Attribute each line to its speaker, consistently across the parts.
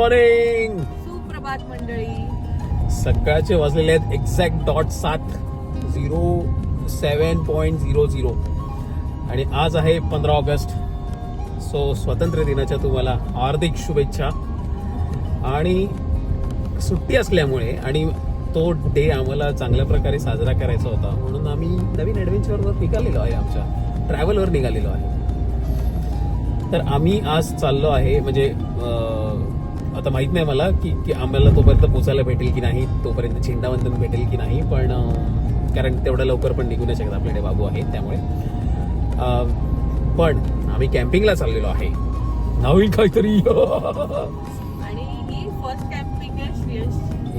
Speaker 1: Morning.
Speaker 2: सुप्रभात मंडळी.
Speaker 1: सकाळचे वाजलेले आहेत एक्झॅक्ट डॉट 7:07.00 आणि आज आहे 15 ऑगस्ट. सो स्वातंत्र्य दिनाच्या तुम्हाला हार्दिक शुभेच्छा. आणि सुट्टी असल्यामुळे आणि तो डे आम्हाला चांगल्या प्रकारे साजरा करायचा होता म्हणून आम्ही नवीन ॲडव्हेंचरवर निघालेलो आहे, आमच्या ट्रॅव्हलवर निघालेलो आहे. तर आम्ही आज चाललो आहे, म्हणजे आता माहित नाही मला की आम्हाला तोपर्यंत पोचायला भेटेल की नाही, तोपर्यंत झेंडावंदन भेटेल की नाही, पण कारण तेवढ्या लवकर पण निघू नाही शकत, आपल्याकडे बाबू आहे त्यामुळे. पण आम्ही कॅम्पिंगला चाललेलो आहे, नवीन काहीतरी.
Speaker 2: आणि ही फर्स्ट कॅम्पिंग आहे श्रेयस.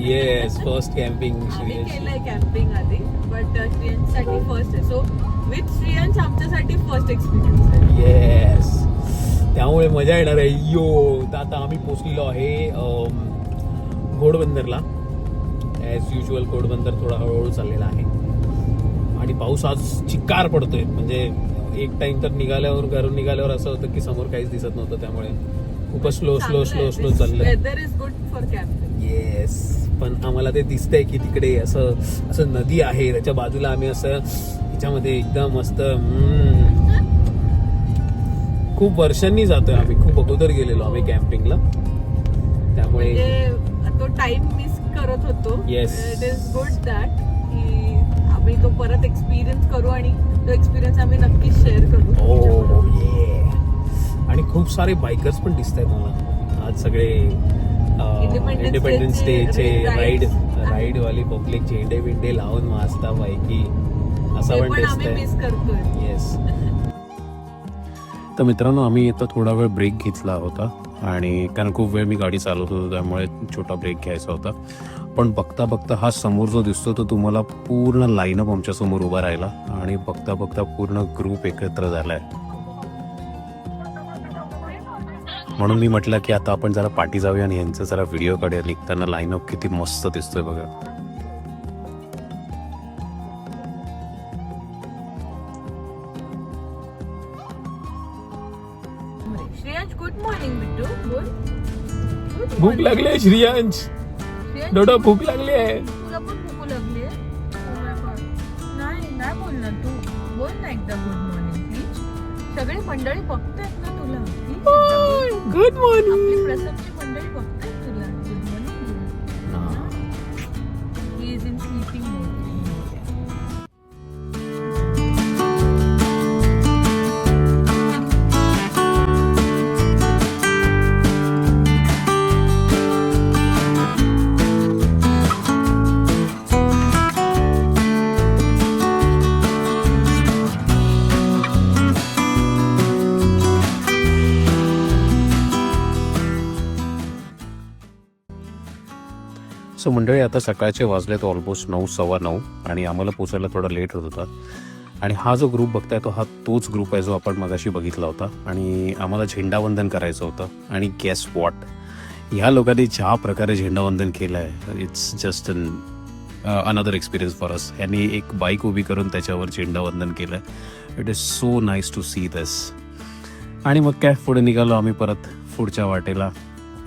Speaker 1: येस, फर्स्ट कॅम्पिंग
Speaker 2: आम्ही
Speaker 1: श्रेयस.
Speaker 2: केलंय कॅम्पिंग आधी, बट श्रेयससाठी फर्स्ट आहे. सो विथ श्रेयस आमच्यासाठी फर्स्ट एक्सपिरियन्स आहे.
Speaker 1: येस, त्यामुळे मजा येणार आहे. तर आता आम्ही पोचलेलो आहे घोडबंदरला. ॲज युजल घोडबंदर थोडा हळूहळू चाललेला आहे आणि पाऊस आज चिक्कार पडतोय. म्हणजे एक टाइम तर घरून निघाल्यावर असं होतं की समोर काहीच दिसत नव्हतं, त्यामुळे खूपच स्लो चाललं.
Speaker 2: Weather is good for camping.
Speaker 1: Yes, पण आम्हाला ते दिसतंय की तिकडे असं नदी आहे, त्याच्या बाजूला आम्ही असं ह्याच्यामध्ये एकदम मस्त खूप वर्षांनी जातोय आम्ही, खूप अगोदर गेलेलो आम्ही कॅम्पिंगला, त्यामुळे
Speaker 2: तो टाइम मिस करत होतो.
Speaker 1: Yes.
Speaker 2: It is good that की आम्ही तो परत एक्सपिरियन्स करू आणि तो एक्सपिरियन्स आम्ही नक्कीच शेअर करू.
Speaker 1: आणि खूप सारे बायकर्स पण दिसत आहेत मला आज. सगळे इंडिपेंडन्स डेचे राईड वाली पब्लिक झेंडे बिंडे लावून वाजता पैकी असं पण
Speaker 2: आम्ही मिस करतोय.
Speaker 1: येस. तर मित्रांनो, आम्ही इथं थोडा वेळ ब्रेक घेतला होता आणि कारण खूप वेळ मी गाडी चालवत होतो, त्यामुळे छोटा ब्रेक घ्यायचा होता. पण बघता बघता हा समोर जो दिसतो तो तुम्हाला पूर्ण लाईनअप आमच्या समोर उभा राहिला आणि बघता बघता पूर्ण ग्रुप एकत्र झालाय. म्हणून मी म्हटलं की आता आपण जरा पाठी जाऊया आणि यांचं जरा व्हिडिओ काढूया. निघताना लाईनअप किती मस्त दिसतोय बघा.
Speaker 2: Shreyansh, good morning Bittu.
Speaker 1: भूक लागली आहे श्रेयांश, डोडा भूक लागली आहे.
Speaker 2: तुला पण भूक लागली आहे? नाही बोलणार तू. बोल ना एकदा गुड मॉर्निंग प्लीज. सगळी मंडळी बघतायत ना तुला.
Speaker 1: Good morning.
Speaker 2: आपली प्रसवची मंडळी बघतायत तुला. Good morning. He is in sleeping mode.
Speaker 1: So मंडळी, आता सकाळचे वाजलेत ऑलमोस्ट 9:15 आणि आम्हाला पोचायला थोडा लेट होत होता. आणि हा जो ग्रुप बघताय तो तोच ग्रुप आहे जो आपण मगाशी बघितला होता आणि आम्हाला झेंडावंदन करायचं होतं. आणि गेस वॉट, ह्या लोकांनी ज्या प्रकारे झेंडावंदन केलं आहे, it's just another experience for us. यांनी एक बाईक उभी करून त्याच्यावर झेंडावंदन केलं आहे. It is so nice to see this. आणि मग काय, पुढे निघालो आम्ही परत पुढच्या वाटेला,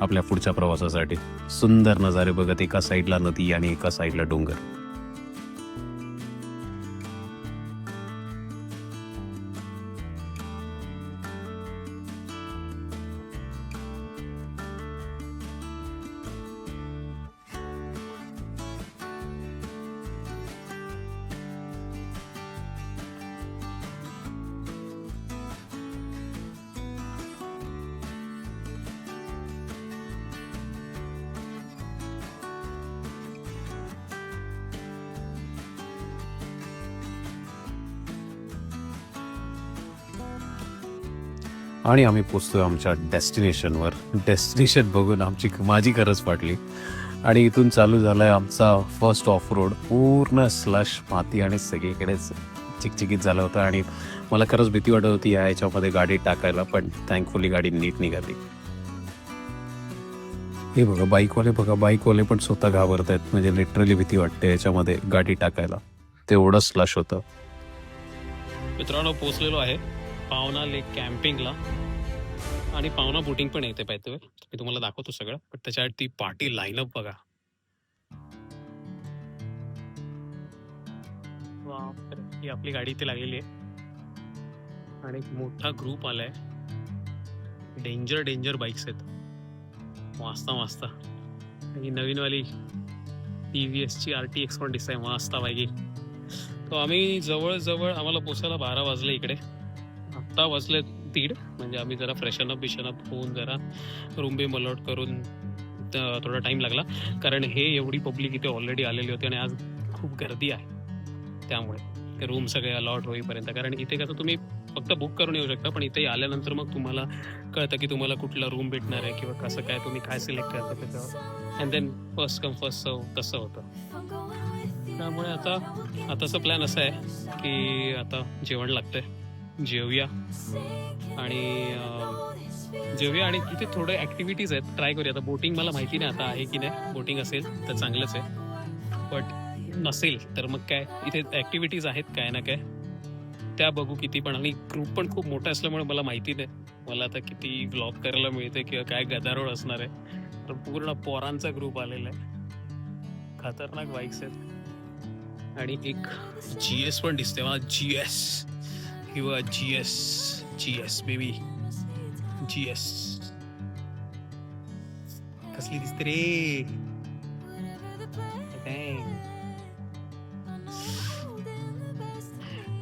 Speaker 1: आपल्या पुढच्या प्रवासासाठी. सुंदर नजारे बघत, एका साईडला नदी आणि एका साईडला डोंगर. आणि आम्ही पोचतोय आमच्या डेस्टिनेशनवर. डेस्टिनेशन बघून माझी खरंच वाटली. आणि इथून चालू झालाय आमचा फर्स्ट ऑफ रोड. पूर्ण स्लश, माती आणि सगळीकडेच चिकचिकीत झालं होतं आणि मला खरंच भीती वाटत होती याच्यामध्ये गाडी टाकायला, पण थँकफुली गाडी नीट निघाली. हे बघा बाईकवाले पण स्वतः घाबरत आहेत. म्हणजे लिटरली भीती वाटते याच्यामध्ये गाडी टाकायला, तेवढं स्लश होतं. मित्रांनो, पोचलेलो आहे पावना लेक कॅम्पिंगला. आणि पावना बोटिंग पण येते पाहिजे, मी तुम्हाला दाखवतो सगळं. पण त्याच्यात ती पार्टी लाईनअप बघा. बापरे, ही आपली गाडी इथे लागलेली आहे आणि एक मोठा ग्रुप आलाय. डेंजर डेंजर बाईक्स आहेत, मस्त मस्त. आणि नवीनवाली TVS ची RTX पण दिसते मस्त पैकी. तो आम्ही जवळजवळ आम्हाला पोचायला 12 वाजले इकडे. आत्ता वाजले 1:30. म्हणजे आम्ही जरा फ्रेशन अप होऊन जरा रूम बी अलॉट करून थोडा टाइम लागला, कारण हे एवढी पब्लिक इथे ऑलरेडी आलेली होती आणि आज खूप गर्दी आहे. त्यामुळे रूम सगळे अलॉट होईपर्यंत, कारण इथे कसं तुम्ही फक्त बुक करून येऊ शकता, पण इथे आल्यानंतर मग तुम्हाला कळतं की तुम्हाला कुठला रूम भेटणार आहे किंवा कसं काय तुम्ही काय सिलेक्ट करता त्याच्यावर. And then first come first serve तसं होतं. त्यामुळे आताचा प्लॅन असा आहे की आता जेवण लागतंय, जेवूया आणि इथे थोडे ॲक्टिव्हिटीज आहेत, ट्राय करूया. आता बोटिंग मला माहिती नाही आता आहे की नाही, बोटिंग असेल तर चांगलंच आहे, बट नसेल तर मग काय, इथे ॲक्टिव्हिटीज आहेत काय ना काय, त्या बघू किती पण. आणि ग्रुप पण खूप मोठा असल्यामुळे मला माहिती नाही मला आता किती व्लॉग करायला मिळते किंवा काय गदारोळ असणार आहे. तर पूर्ण पोरांचा ग्रुप आलेला आहे, खतरनाक बाईक्स आहेत. आणि एक GS पण दिसते मला, GS किंवा GS बेबी, GS कसली दिसते रे.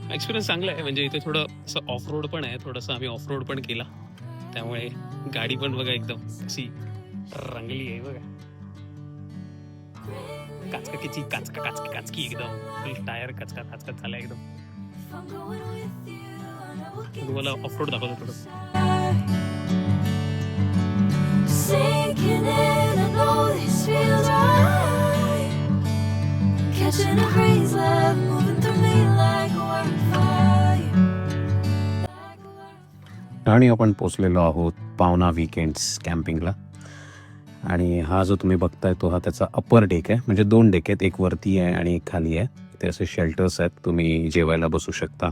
Speaker 1: एक्सपिरियन्स चांगला आहे, म्हणजे इथे थोडं असं ऑफ रोड पण आहे, थोडंसं आम्ही ऑफ रोड पण केला. त्यामुळे गाडी पण बघा एकदम अशी रंगली आहे बघा, काचकी एकदम, टायर कचका झाला एकदम. तुम्हाला ऑफ रोड दाखवतो थोडं. Sinking in, I know this feels right. Catching a breeze, love moving through me like a wildfire. आणि आपण पोचलेलो आहोत पावना वीकेंड्स कॅम्पिंगला. आणि हा जो तुम्ही बघताय तो हा त्याचा अप्पर डेक आहे, म्हणजे 2 डेक आहेत, एक वरती आहे आणि एक खाली आहे. ते असे शेल्टर्स आहेत, तुम्ही जेवायला बसू शकता.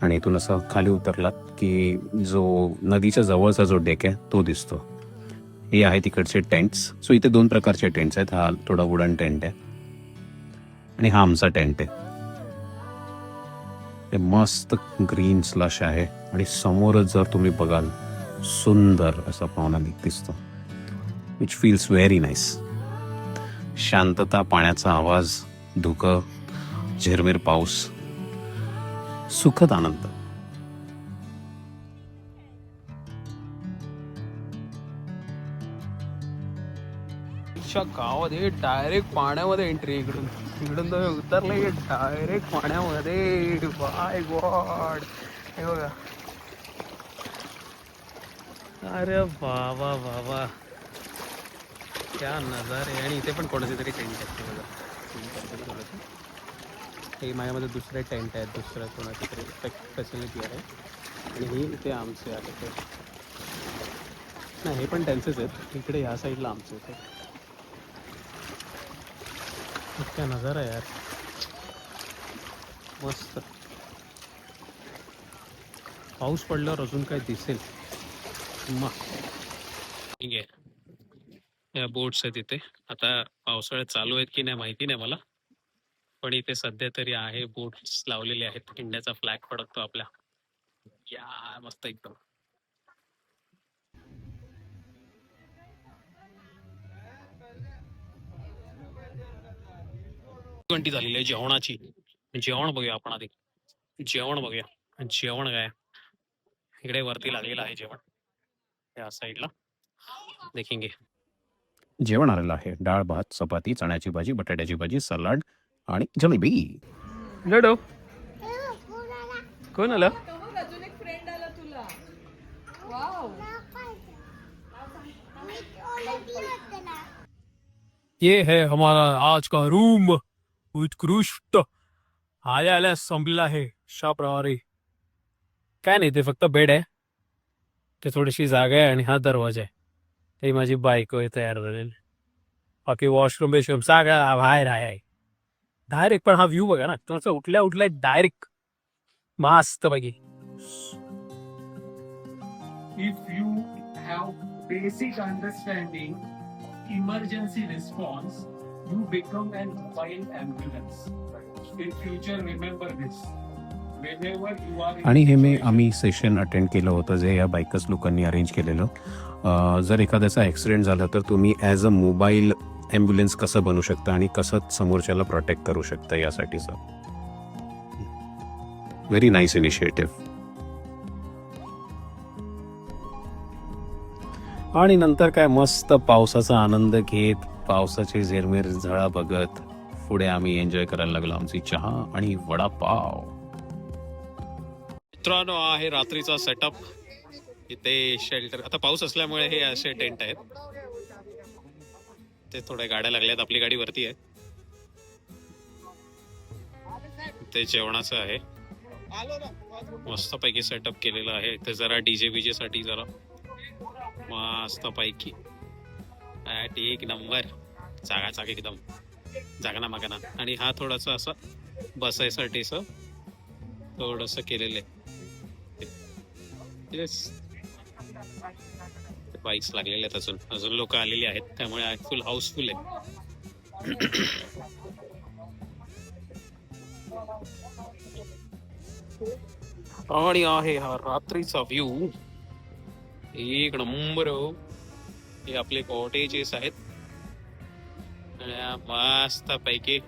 Speaker 1: आणि इथून असं खाली उतरलात की जो नदीच्या जवळचा जो डेक आहे तो दिसतो. हे आहे तिकडचे टेंट्स. सो इथे 2 प्रकारचे टेंट्स आहेत. हा थोडा वुडन टेंट आहे आणि हा आमचा टेंट आहे. ते मस्त ग्रीन स्लश आहे आणि समोरच जर तुम्ही बघाल सुंदर असा पावना लेक दिसतो, विच फील्स व्हेरी नाईस. शांतता, पाण्याचा आवाज, धुकं, झिरमिर पाऊस, सुखद आनंद. गावात हे डायरेक्ट पाण्यामध्ये एंट्री, इकडून तर उतरले डायरेक्ट पाण्यामध्ये. बाय गॉड, हे बघा, अरे बाबा बाबा क्या नजारे. आणि इथे पण कोणाचे तरी टेंट असते बघा, हे माझ्यामध्ये दुसरे टेंट आहेत, दुसरं कोणाचे तरी फॅसिलिटी आहे. आणि हे इथे आमचे आहे ते नाही, हे पण त्यांचेच आहेत. इकडे ह्या साईडला आमचे आहेत. क्या नजारा यार, मस्त. पाऊस पडल्यावर अजून काय दिसेल मग. ठीक आहे, या बोट्स आहेत इथे. आता पावसाळ्यात चालू आहेत की नाही माहिती नाही मला, पण इथे सध्या तरी आहे, बोट्स लावलेले आहेत. इंडियाचा फ्लॅग फडकतो आपल्या. या मस्त एकदम. 20 झालेली आहे जेवणाची. जेवण बघूया आपण आधी, जेवण बघूया. जेवण काय इकडे वरती लागलेलं आहे जेवण, या साईडला देखेंगे. जेवण आलेलं आहे, डाळ भात, चपाती, चण्याची भाजी, बटाट्याची भाजी, सलाड आणि जलेबी. लडो कोण आलं?
Speaker 2: अजून एक फ्रेंड आला तुला. वाव,
Speaker 1: ये है हमारा आज का रूम, उत्कृष्ट. आल्या संपलेला आहे शाप्रवारी. काय नाही, ते फक्त बेड आहे, ते थोडीशी जागा आहे आणि हा दरवाजा आहे. ही माझी बायको आहे तयार झालेली. बाकी वॉशरूम बेशरूम सगळं बाहेर आहे डायरेक्ट. पण हा व्ह्यू बघा ना, तुमचं उठल्या डायरेक्ट मस्त पैकी.
Speaker 3: if you have basic understanding of emergency response, you become an mobile ambulance. In future, remember this. Whenever you are in
Speaker 1: आणि हे
Speaker 3: situation-
Speaker 1: आम्ही सेशन अटेंड केलं होतं जे या बायकर्स लोकांनी अरेंज केलेलं. जर एखाद्याचा ॲक्सिडेंट झाला तर तुम्ही ॲज अ मोबाईल ॲम्ब्युलन्स कसं बनू शकता आणि कसं समोरच्याला प्रोटेक्ट करू शकता यासाठीचं. Very nice initiative. आणि नंतर काय मस्त पावसाचा आनंद घेत पावसाची झिरमिर झळा बघत पुढे आम्ही एन्जॉय करायला लागलो आमची चहा आणि वडापाव. मित्रांनो, आहे रात्रीचा सेटअप. इथे शेल्टर, आता पाऊस असल्यामुळे हे असे टेंट आहेत. ते थोड्या गाड्या लागल्यात, आपली गाडी वरती आहे. ते जेवणाचं आहे, मस्त पैकी सेटअप केलेलं आहे. इथे जरा डीजे बीजे साठी जरा मस्त पैकी एक नंबर जागा एकदम जागना मागना. आणि हा थोडासा असा बसायसाठी थोडस केलेलं आहे. बाईक्स लागलेले आहेत, अजून लोक आलेली आहेत, त्यामुळे फुल हाऊसफुल आहे. आणि आहे हा रात्रीचा व्ह्यू, एक नंबर. हे आपले कॉटेजेस आहेत मस्त पैकी.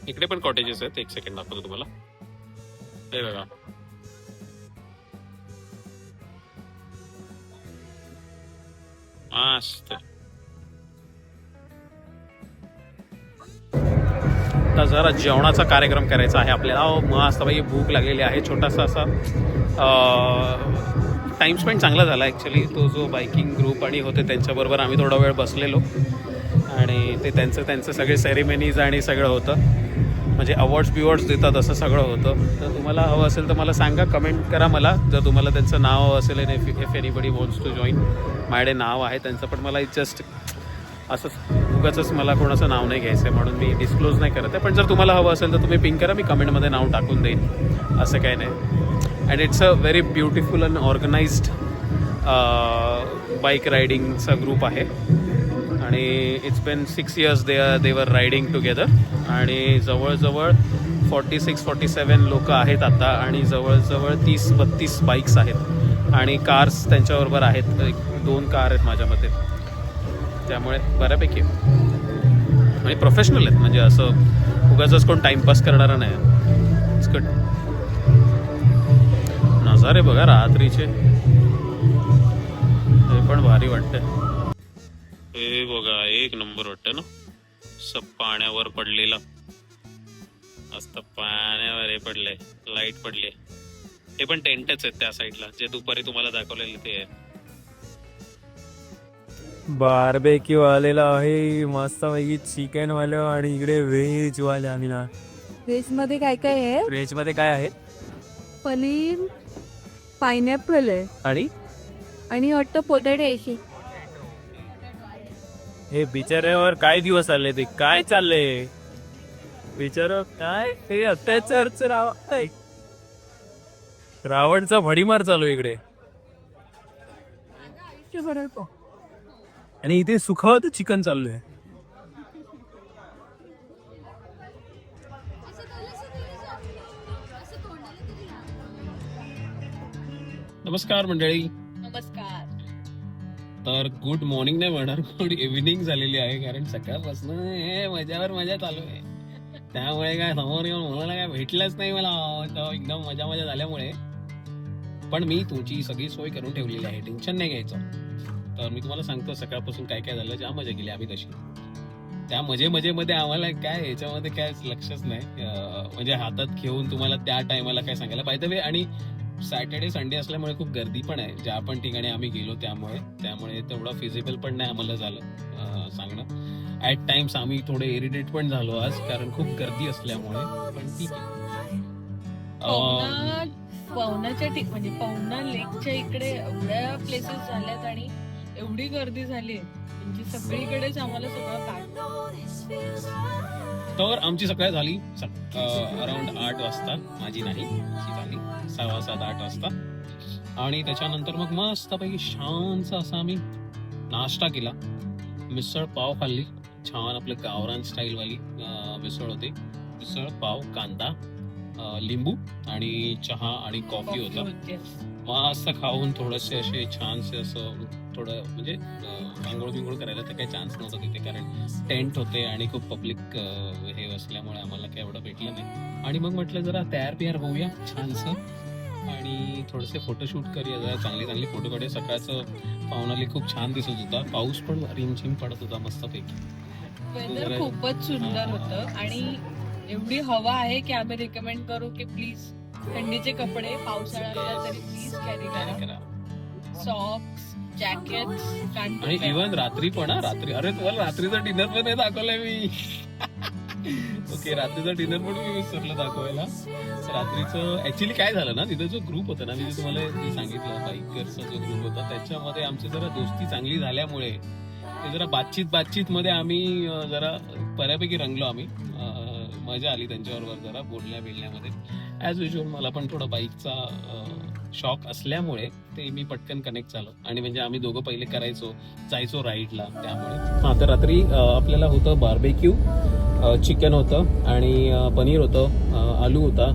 Speaker 1: इकडे पण कॉटेजेस आहेत, एक सेकंड दाखवतो तुम्हाला. हे बघा, मस्त. आता जरा जेवणाचा कार्यक्रम करायचा आहे आपल्याला. मस्त पैकी भूक लागलेली आहे. छोटासा असा टाइम स्पेंड चांगला झाला ॲक्च्युली. तो जो बायकिंग ग्रुप आणि होते त्यांच्याबरोबर आम्ही थोडा वेळ बसलेलो आणि ते त्यांचं सगळे सेरेमनीज आणि सगळं होतं, म्हणजे अवॉर्ड्स देतात असं सगळं होतं. तर तुम्हाला हवं असेल तर मला सांगा, कमेंट करा मला जर तुम्हाला त्यांचं नाव हवं असेल. If anybody wants to join, माझ्याकडे नाव आहे त्यांचं, पण मला जस्ट असं उगाचच मला कोणाचं नाव नाही घ्यायचं आहे म्हणून मी डिस्क्लोज नाही करत आहे. पण जर तुम्हाला हवं असेल तर तुम्ही पिंक करा, मी कमेंटमध्ये नाव टाकून देईन, असं काही नाही. And it's a very beautiful and organised bike रायडिंगचा ग्रुप आहे. आणि इट्स बिन 6 years दे वर रायडिंग टुगेदर. आणि जवळजवळ 46-47 लोक आहेत आता. आणि जवळजवळ 30-32 बाईक्स आहेत आणि कार्स त्यांच्याबरोबर आहेत. 1-2 कार आहेत माझ्या मते, त्यामुळे बऱ्यापैकी आणि प्रोफेशनल आहेत, म्हणजे असं उगाचच कोण टाइमपास करणारा नाही. It's good. नजारे बघा रात्रीचे, हे पण भारी वाटतंय. हे बघा, एक नंबर वाटतं ना. सब पाण्यावर पडलेला, मस्त पाण्यावर हे पडले, लाईट पडले. हे पण टेंटच आहेत त्या साईडला, जे दुपारी तुम्हाला दाखवलेले ते आहे.
Speaker 4: बार्बेक्यू आलेला आहे मस्त पैकी, चिकन वाले आणि इकडे व्हेज वाले आलेला.
Speaker 5: व्हेज मध्ये काय काय आहे?
Speaker 4: व्हेज मध्ये काय आहे?
Speaker 5: पनीर, पायनॅपल आहे आणि वाटतं पोटॅटो आहे.
Speaker 4: हे बिचाऱ्यावर काय दिवस आले, ते काय चाललंय बिचार, काय हे अत्याचारच रावणचा भडीमार चालू इकडे. आणि इथे सुखावत चिकन चालू आहे.
Speaker 1: नमस्कार मंडळी.
Speaker 2: नमस्कार.
Speaker 1: तर गुड मॉर्निंग नाही म्हणणार, गुड इव्हिनिंग झालेली आहे, कारण सकाळपासून हे मजावर मजा चालू आहे. त्यामुळे काय समोर येऊन मला काय भेटलंच नाही मला, एकदम मजा झाल्यामुळे. पण मी तुमची सगळी सोय करून ठेवलेली आहे, टेन्शन नाही घ्यायचं. तर मी तुम्हाला सांगतो सकाळपासून काय काय झालं, ज्या मजा केली आम्ही तशी. त्या मजेमध्ये आम्हाला काय याच्यामध्ये काय लक्षच नाही, म्हणजे हातात घेऊन तुम्हाला त्या टायमाला काय सांगायला पाहिजे. आणि सॅटर्डे संडे असल्यामुळे खूप गर्दी पण आहे ज्या पण ठिकाणी आम्ही गेलो, त्यामुळे तेवढं फिजिबल पण नाही आम्हाला झालं सांगणं. ऍट टाइम्स आम्ही थोडे इरिटेट पण झालो आज, कारण खूप गर्दी असल्यामुळे. पण ठीक आहे.
Speaker 2: पवनाच्या म्हणजे पवना लेकच्या इकडे एवढ्या प्लेसेस झाल्यात आणि एवढी गर्दी झाली म्हणजे सगळीकडेच आम्हाला सगळं पॅक.
Speaker 1: तर आमची सकाळ झाली अराउंड 8 वाजता. माझी नाही, ती झाली 7:15-8 वाजता. आणि त्याच्यानंतर मग मस्तपैकी शांतचा असा आम्ही नाश्ता केला. मिसळ पाव खाल्ली, छान आपलं गावरान स्टाईल वाली मिसळ होती. मिसळ पाव, कांदा, लिंबू आणि चहा आणि कॉफी होता. मस्त खाऊन थोडेसे असे छानसे असं थोडं म्हणजे आंघोळ बिंघोळ करायला तर काही चान्स नव्हता तिथे, कारण टेंट होते आणि खूप पब्लिक हे असल्यामुळे आम्हाला काही एवढं भेटलं नाही. आणि मग म्हटलं जरा तयार बियार होऊया छानसं आणि थोडेसे फोटोशूट करूया, जरा चांगले चांगले फोटो काढूया. सकाळचं पाहुणाली खूप छान दिसत होता, पाऊस पण रिमझिम पडत होता मस्तपैकी.
Speaker 2: वेदर खूपच सुंदर होतं आणि एवढी हवा आहे की आम्ही रिकमेंड करू की प्लीज थंडीचे कपडे पावसाळ्याला तरी प्लीज कॅरी करा. सॉक्स, जॅकेट
Speaker 1: आणि इव्हन रात्री पण रात्री, अरे तुम्हाला रात्रीचा डिनर पण नाही दाखवलाय मी. ओके, रात्रीचा डिनर पण मी विसरलं दाखवायला. रात्रीचं ऍक्च्युली काय झालं ना, तिथे जो ग्रुप होता ना, मी तुम्हाला जे सांगितलं बाईकरचा जो ग्रुप होता त्याच्यामध्ये आमची जरा दोस्ती चांगली झाल्यामुळे ते जरा बातचीत मध्ये आम्ही जरा बऱ्यापैकी रंगलो आम्ही. मजा आली त्यांच्याबरोबर जरा बोलण्यामध्ये. ॲज युजल मला पण थोडा बाईकचा शॉक असल्यामुळे ते मी पटकन कनेक्ट झालो. आणि म्हणजे आम्ही दोघं पहिले जायचो राईडला, त्यामुळे. हा, तर रात्री आपल्याला होतं बार्बेक्यू, चिकन होतं आणि पनीर होतं, आलू होता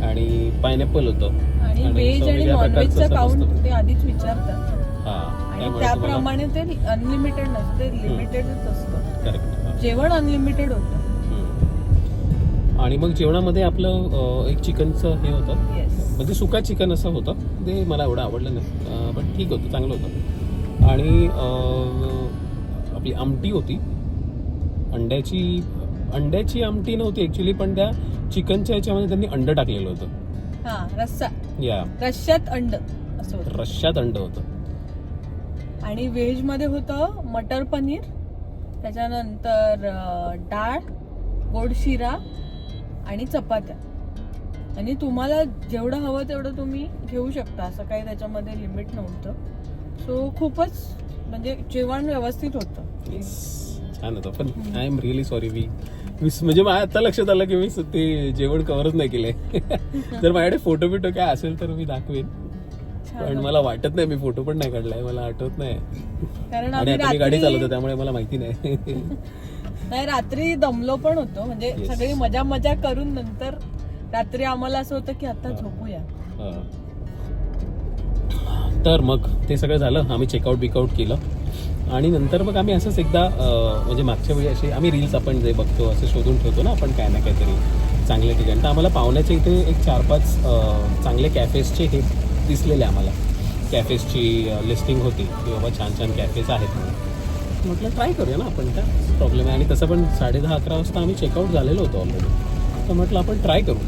Speaker 1: आणि पायनॅपल होतं.
Speaker 2: आणि व्हेज आणि नॉनव्हेजचा काउंट ते आधीच विचारतात.
Speaker 1: हा,
Speaker 2: आणि त्याप्रमाणे ते अनलिमिटेड नसते, लिमिटेडच असतं.
Speaker 1: करेक्ट.
Speaker 2: जेवण अनलिमिटेड होतं.
Speaker 1: आणि मग जेवणामध्ये आपलं एक चिकनचं हे होतं, म्हणजे सुका चिकन असं होतं. ते मला एवढं आवडलं नाही, पण ठीक होतं, चांगलं होतं. आणि आपली आमटी होती, अंड्याची आमटी नव्हती ऍक्च्युली, पण त्या चिकनच्या याच्यामध्ये त्यांनी अंड टाकलेलं होतं.
Speaker 2: हा, रस्सा,
Speaker 1: या
Speaker 2: रश्श्यात अंड असं होतं.
Speaker 1: रश्श्यात अंड होतं.
Speaker 2: आणि व्हेज मध्ये होतं मटर पनीर, त्याच्यानंतर डाळ, गोड शिरा आणि चपात्या. आणि तुम्हाला जेवढं हवं तेवढं तुम्ही घेऊ शकता, असं काही त्याच्यामध्ये लिमिट नव्हतं. सो खूपच म्हणजे जेवण व्यवस्थित होतं.
Speaker 1: छान होतं. पण आय एम रिअली सॉरी, म्हणजे मला आता लक्षात आलं की मी ते जेवण कव्हरच नाही केलंय. जर माझ्याकडे फोटो बिटो काय असेल तर मी दाखवेन, पण मला वाटत नाही मी फोटो पण नाही काढलाय, मला आठवत नाही.
Speaker 2: कारण
Speaker 1: आणि आता मी गाडी चालवतो त्यामुळे मला माहिती नाही.
Speaker 2: नाही, रात्री दमलो पण होतो, म्हणजे सगळी मजा करून नंतर रात्री आम्हाला असं होतं की आता झोपूया.
Speaker 1: तर मग ते सगळं झालं, आम्ही चेकआउट केलं. आणि नंतर मग आम्ही असंच एकदा म्हणजे मागच्या वेळी असे आम्ही रील्स आपण जे बघतो असं शोधून ठेवतो ना आपण काय ना काहीतरी चांगले ठिकाण. तर आम्हाला पाहुण्याच्या इथे एक 4-5 चांगले कॅफेसचे हे दिसलेले आम्हाला. कॅफेसची लिस्टिंग होती की बाबा छान छान कॅफेस आहेत म्हणून. म्हटलं ट्राय करूया ना आपण, काय प्रॉब्लेम आहे. आणि तसं पण 10:30-11 वाजता आम्ही चेकआउट झालेलो होतो ऑलरेडी, तर म्हटलं आपण ट्राय करू.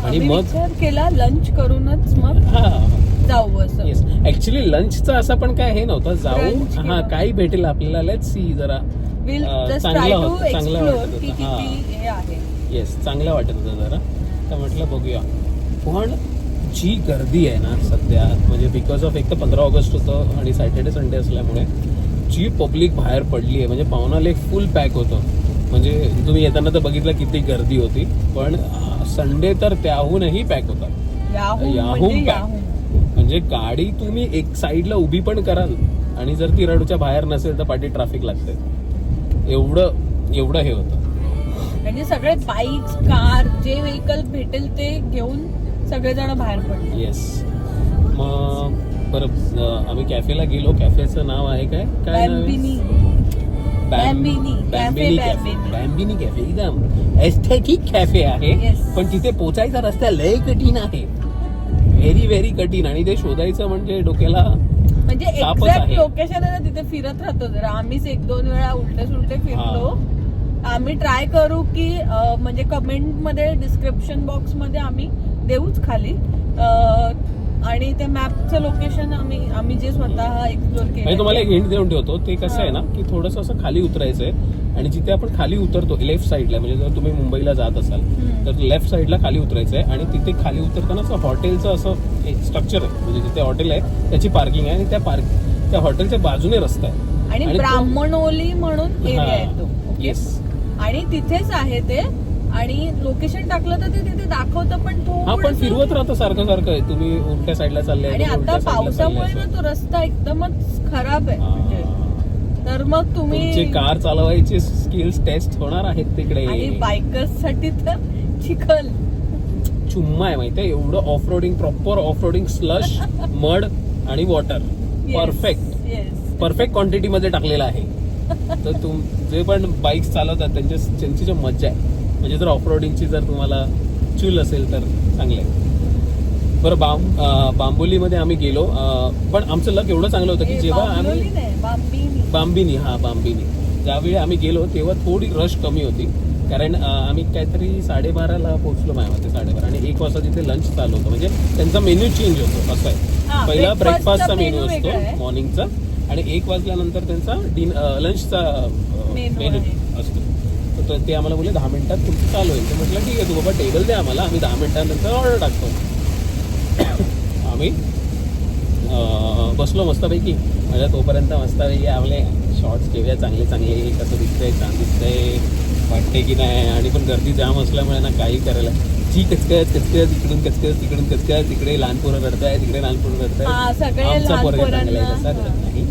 Speaker 1: आणि मग
Speaker 2: विचार केला लंच करूनच मग जाऊ असं.
Speaker 1: येस, ऍक्च्युली लंचचं असं पण काय हे नव्हतं, जाऊ
Speaker 2: Brunch
Speaker 1: हा काही भेटेल आपल्याला, लेट्स सी जरा चांगलं वाटत होतं. येस, चांगलं वाटत होतं जरा, तर म्हटलं बघूया. पण जी गर्दी आहे ना सध्या, म्हणजे बिकॉज ऑफ एक तर 15 ऑगस्ट होतं आणि सॅटर्डे संडे असल्यामुळे जी पब्लिक बाहेर पडली आहे, म्हणजे पाहुणाला एक फुल पॅक होतं. म्हणजे तुम्ही येताना तर बघितलं किती गर्दी होती, पण संडे तर त्याहूनही पॅक होता. याहून पॅक. म्हणजे गाडी तुम्ही एक साईडला उभी पण कराल आणि जर ती रडूच्या बाहेर नसेल तर पाठी ट्रॅफिक लागते. एवढं हे होतं.
Speaker 2: म्हणजे सगळे बाईक्स, कार, जे व्हेकल भेटेल ते घेऊन सगळेजण बाहेर पडले.
Speaker 1: येस. मग बरं आम्ही कॅफेला गेलो. कॅफेचं नाव आहे काय बॅम्बिनी कॅफे. एकदम एस्थेटिक कॅफे आहे, पण तिथे पोचायचा रस्ता लय कठीण आहे, व्हेरी कठीण. आणि ते शोधायचं म्हणजे डोक्याला
Speaker 2: म्हणजे एक्झॅक्ट लोकेशन आहे ना, तिथे फिरत राहतो जरा. आम्हीच 1-2 वेळा उलटे फिरलो. आम्ही ट्राय करू की म्हणजे कमेंट मध्ये, डिस्क्रिप्शन बॉक्स मध्ये आम्ही देऊच खाली. आणि ते मॅपचं लोकेशन आम्ही जे स्वतः एक्सप्लोर केलं.
Speaker 1: तुम्हाला एक हिंट देऊन ठेवतो. ते कसं आहे ना की थोडंसं असं खाली उतरायचंय आणि जिथे आपण खाली उतरतो लेफ्ट साईडला, म्हणजे जर तुम्ही मुंबईला जात असाल तर लेफ्ट साईडला खाली उतरायचंय. आणि तिथे खाली उतरताना हॉटेलचं असं स्ट्रक्चर आहे, म्हणजे जिथे हॉटेल आहे त्याची पार्किंग आहे. आणि त्या त्या हॉटेलच्या बाजूने रस्ता आहे
Speaker 2: आणि
Speaker 1: आणि तो-
Speaker 2: ब्राह्मणोली म्हणून एरिया
Speaker 1: हा.
Speaker 2: आहे तो. ओके.
Speaker 1: येस
Speaker 2: आणि तिथेच आहे ते, आणि लोकेशन टाकलं तर ते तिथे दाखवतं, पण
Speaker 1: हा पण
Speaker 2: थोडंसं-
Speaker 1: फिरवत राहतं सारखं सारखं आहे. तुम्ही उलट्या साईडला चालले
Speaker 2: आणि
Speaker 1: तुम्ही
Speaker 2: आता
Speaker 1: उलट्या साईडला
Speaker 2: पावसामुळे
Speaker 1: चालले
Speaker 2: ना तो रस्ता एकदमच खराब आहे
Speaker 1: असं.
Speaker 2: म्हणजे. तर मग
Speaker 1: तुमचे
Speaker 2: तुम्ही
Speaker 1: कार चालवायचे स्किल्स टेस्ट होणार आहेत तिकडे.
Speaker 2: आणि बायकर्स साठी तर चिखल.
Speaker 1: चुम्मा आहे माहितीये, एवढं off roading, proper off roading, स्लश, मड आणि वॉटर परफेक्ट परफेक्ट क्वांटिटी मध्ये टाकलेलं आहे. तर जे पण बाईक्स चालवतात त्यांची जी मज्जा आहे, म्हणजे जर ऑफ रोडिंगची जर तुम्हाला चूल असेल तर चांगलं आहे. बरं बांबोलीमध्ये आम्ही गेलो, पण आमचं लक एवढं चांगलं होतं की जेव्हा आम्ही बांबिनी ज्यावेळी आम्ही गेलो तेव्हा थोडी रश कमी होती, कारण आम्ही काहीतरी 12:30ला पोहोचलो माझ्या मते, 12:30, आणि 1 वाजता तिथे लंच चालू होतं. म्हणजे त्यांचा मेन्यू चेंज होतो असं आहे. पहिला ब्रेकफास्टचा मेन्यू असतो मॉर्निंगचा, आणि 1 वाजल्यानंतर त्यांचा लंचचा मेन्यू असतो. तर ते आम्हाला बोलले 10 मिनिटात तुमचं चालू होईल. तर म्हटलं ठीक आहे, तू बाबा टेबल द्या आम्हाला, आम्ही 10 मिनिटानंतर ऑर्डर टाकतो. आम्ही बसलो मस्तपैकी, म्हणजे तोपर्यंत मस्तपैकी आपले शॉर्ट्स घेऊया चांगले चांगले, कसं दिसतंय, छान दिसतंय, वाटते की नाही. आणि पण गर्दी जाम असल्यामुळे ना काही करायला, जी कचकच इकडून कचकच तिकडून कचकच, तिकडे लहान पोरं रडताय, तिकडे लहान पोरं रडताय.
Speaker 2: सगळे
Speaker 1: आमचा
Speaker 2: लहान
Speaker 1: पोरगा चांगला आहे,
Speaker 2: पोरांना,
Speaker 1: तसा रडत नाही.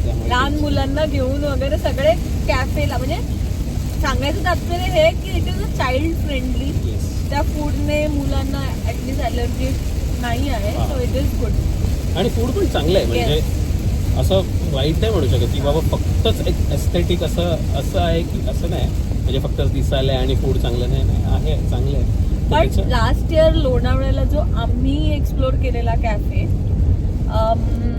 Speaker 1: त्यामुळे
Speaker 2: लहान मुलांना घेऊन वगैरे सगळे कॅफेला, म्हणजे सांगायचं तात्पर्य हे की it is a child friendly.
Speaker 1: Yes.
Speaker 2: त्या फूडने मुलांना ऍटलीस्ट अलर्जी नाही आहे, सो इट इज गुड.
Speaker 1: आणि फूड पण चांगलं आहे, म्हणजे असं वाईट नाही म्हणू शकत की बाबा फक्तच एक एस्थेटिक असं आहे की असं नाही, म्हणजे फक्त दिसायला आहे आणि फूड चांगलं नाही आहे, चांगलं आहे. तर
Speaker 2: पण
Speaker 1: त्याचं-
Speaker 2: लास्ट इयर लोणावळ्याला जो आम्ही एक्सप्लोर केलेला कॅफे,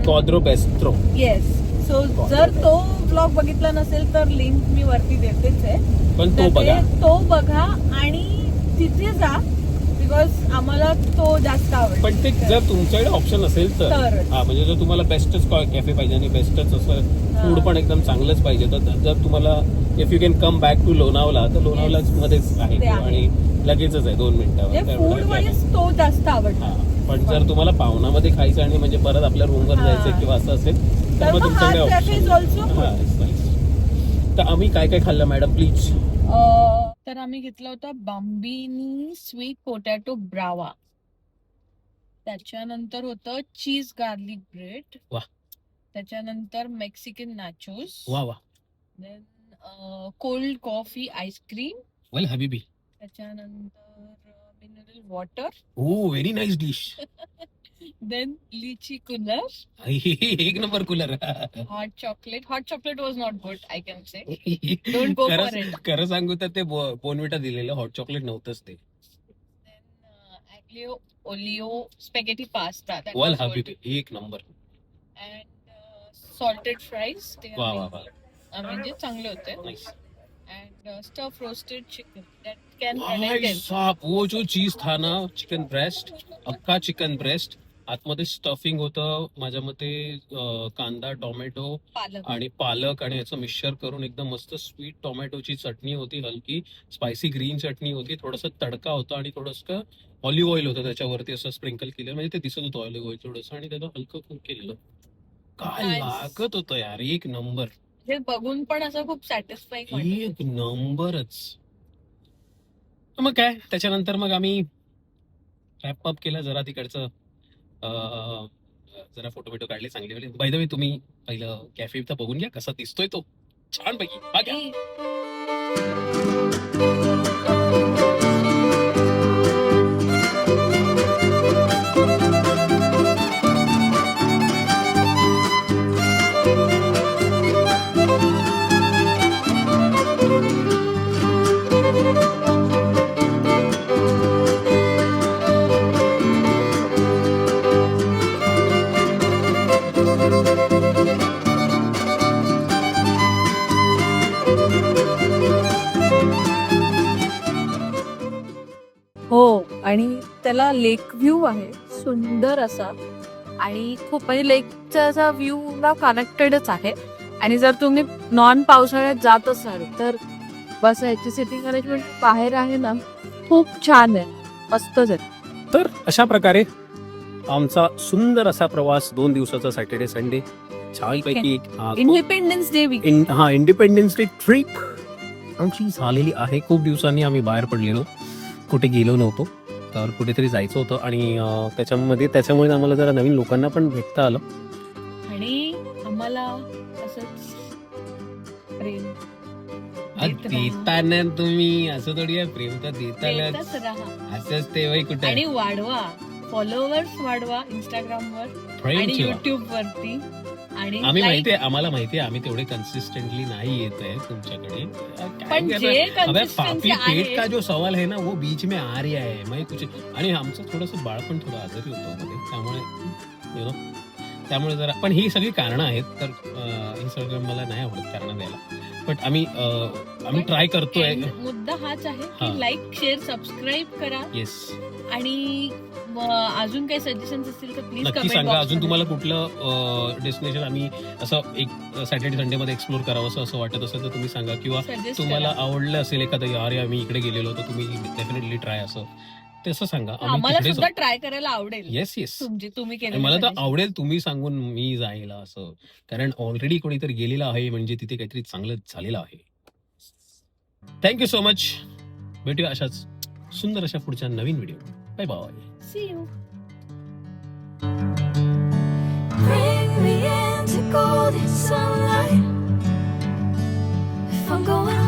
Speaker 1: क्वाद्रो बेस्ट्रो,
Speaker 2: येस, सो जर तो ब्लॉग बघितला नसेल तर लिंक मी वरती देतेच आहे,
Speaker 1: पण
Speaker 2: तर
Speaker 1: तो बघा.
Speaker 2: तो बघा आणि तिथे जा, बिकॉज आम्हाला तो जास्त आवडतो.
Speaker 1: पण ते जर तुमच्याकडे ऑप्शन असेल तर
Speaker 2: तरच.
Speaker 1: हा, म्हणजे जर तुम्हाला बेस्टच कॅफे पाहिजे आणि बेस्टच असं फूड पण एकदम चांगलंच पाहिजे, तर जर तुम्हाला if you can come back to Lonavala, तर लोणावळा मध्येच आहे
Speaker 2: ते
Speaker 1: तो,
Speaker 2: आहे.
Speaker 1: आणि लगेचच आहे 2 मिनिटावर.
Speaker 2: फूड वाईज तो जास्त आवडतो.
Speaker 1: पण जर तुम्हाला पावनामध्ये खायचं आणि म्हणजे परत आपल्या रूमवर जायचं किंवा असं असेल
Speaker 2: तर
Speaker 1: मग
Speaker 2: मग हा
Speaker 1: तुमच्याकडे
Speaker 2: कॅफे इज ऑल्सो
Speaker 1: option- हा, it's nice. तर आम्ही काय काय खाल्लं मॅडम प्लीज?
Speaker 2: तर आम्ही घेतला होता बांबिनी स्वीट पोटॅटो ब्रावा, त्याच्यानंतर होतं चीज गार्लिक ब्रेड,
Speaker 1: वाह.
Speaker 2: त्याच्यानंतर मेक्सिकन नाचोस,
Speaker 1: वा वा,
Speaker 2: देन कोल्ड कॉफी आईस्क्रीम,
Speaker 1: वेल हबीबी,
Speaker 2: त्याच्यानंतर मिनरल वॉटर,
Speaker 1: ओ व्हेरी नाईस डिश.
Speaker 2: देन लिची कूलर,
Speaker 1: एक number cooler.
Speaker 2: Hot chocolate was not good, I can say, Don't go for it.
Speaker 1: खरं सांगू तर ते बोनविटा दिलेलं हॉट चॉकलेट नव्हतंच ते.
Speaker 2: then aglio olio spaghetti pasta, that
Speaker 1: well
Speaker 2: was good.
Speaker 1: हबीबी, एक नंबर.
Speaker 2: And salted fries, ते
Speaker 1: वा वा वा,
Speaker 2: म्हणजे चांगले होते.
Speaker 1: Nice.
Speaker 2: And stuffed roasted chicken that can anything.
Speaker 1: साप, वो जो चीज था ना, चिकन ब्रेस्ट, अख्खा चिकन ब्रेस्ट, आतमध्ये स्टफिंग होतं माझ्या मते, कांदा, टोमॅटो
Speaker 2: पालक
Speaker 1: आणि पालक, आणि याचं मिक्सचर करून एकदम मस्त स्वीट टोमॅटोची चटणी होती, हलकी स्पायसी ग्रीन चटणी होती, थोडासा तडका होता आणि थोडंसं ऑलिव्ह ऑइल होतं त्याच्यावरती असं स्प्रिंकल केलेलं, म्हणजे ते दिसत होतं ऑलिव्ह ऑइल थोडंसं, आणि त्याचं हलकं कुक केलेलं. काय
Speaker 2: Nice.
Speaker 1: लागत होतं यार, एक नंबर,
Speaker 2: हे बघून पण असं खूप सॅटिस्फाईंग वाटत.
Speaker 1: एक नंबरच. मग काय त्याच्यानंतर मग आम्ही रॅप अप केलं जरा तिकडचं, जरा फोटो बिटो काढले चांगले वेळे. बाय द वे तुम्ही पहिलं कॅफे तर बघून घ्या कसा दिसतोय तो, छान पैकी. हा घ्या.
Speaker 2: हो, आणि त्याला लेक व्ह्यू आहे सुंदर असा, आणि खूप म्हणजे लेकचा असा व्ह्यूला कनेक्टेडच आहे. आणि जर तुम्ही नॉन पावसाळ्यात जात असाल तर बस याची सिटिंग अरेंजमेंट बाहेर आहे ना, खूप छान आहे, मस्तच आहे.
Speaker 1: तर अशा प्रकारे आमचा सुंदर असा प्रवास 2 दिवसाचा सॅटर्डे संडे छानपैकी
Speaker 2: independence day week.
Speaker 1: Independence day trip आमची झालेली आहे. खूप दिवसांनी आम्ही बाहेर पडलेलो, कुठे गेलो नव्हतो, तर कुठेतरी जायचं होतं आणि त्याच्यामुळे आम्हाला जरा नवीन लोकांना पण भेटता आलं.
Speaker 2: आणि आम्हाला असंच प्रेम देत राहा.
Speaker 1: देताना तुम्ही असं थोडी आहे, प्रेम तर देताना
Speaker 2: देतच राहा
Speaker 1: असंच ते वय कुठे
Speaker 2: आणि वाढवा, फॉलोअर्स वाढवा इंस्टाग्रामवर आणि युट्यूब वरती. आणि
Speaker 1: आम्ही
Speaker 2: like-
Speaker 1: माहितीये, आम्हाला माहितीये आम्ही तेवढे कन्सिस्टेंटली नाही येत आहे तुमच्याकडे.
Speaker 2: पण जे
Speaker 1: अबे
Speaker 2: consistency
Speaker 1: पापी
Speaker 2: आहे-
Speaker 1: पेट का जो सवाल है ना वो बीच में आ रहा है. म्हणजे कुछ आणि आमचं थोडंसं बाळ पण थोडं आजारी होतं मध्ये, त्यामुळे त्यामुळे जरा, पण ही सगळी कारणं आहेत. तर हे सगळं मला नाही आवडत कारणं द्यायला, पण आम्ही ट्राय करतोय.
Speaker 2: मुद्दा हाच आहे
Speaker 1: हा.
Speaker 2: की लाईक, शेअर, सबस्क्राईब करा.
Speaker 1: येस,
Speaker 2: आणि अजून काही सजेशन्स असतील तर प्लीज
Speaker 1: नक्की
Speaker 2: कमेंट
Speaker 1: सांगा. अजून तुम्हाला कुठलं डेस्टिनेशन आम्ही असं एक सॅटर्डे संडे मध्ये एक्सप्लोर करावं असं वाटत असेल तर तुम्ही सांगा, किंवा तुम्हाला आवडलं असेल एखादं, यार आम्ही इकडे गेलेलो तर तुम्ही डेफिनेटली ट्राय असं तसं सांगा.
Speaker 2: आम्हाला सुद्धा ट्राय करायला आवडेल.
Speaker 1: येस येस,
Speaker 2: तुम्ही
Speaker 1: आणि मला तर
Speaker 2: केलं
Speaker 1: आवडेल तुम्ही सांगून मी जायला असं, कारण ऑलरेडी कोणीतरी गेलेलं आहे म्हणजे तिथे काहीतरी चांगलं झालेलं आहे. Thank you so much. भेटूया अशाच सुंदर अशा पुढच्या नवीन video. Bye bye.
Speaker 2: See you.
Speaker 6: Bring me into golden sunlight. If I'm going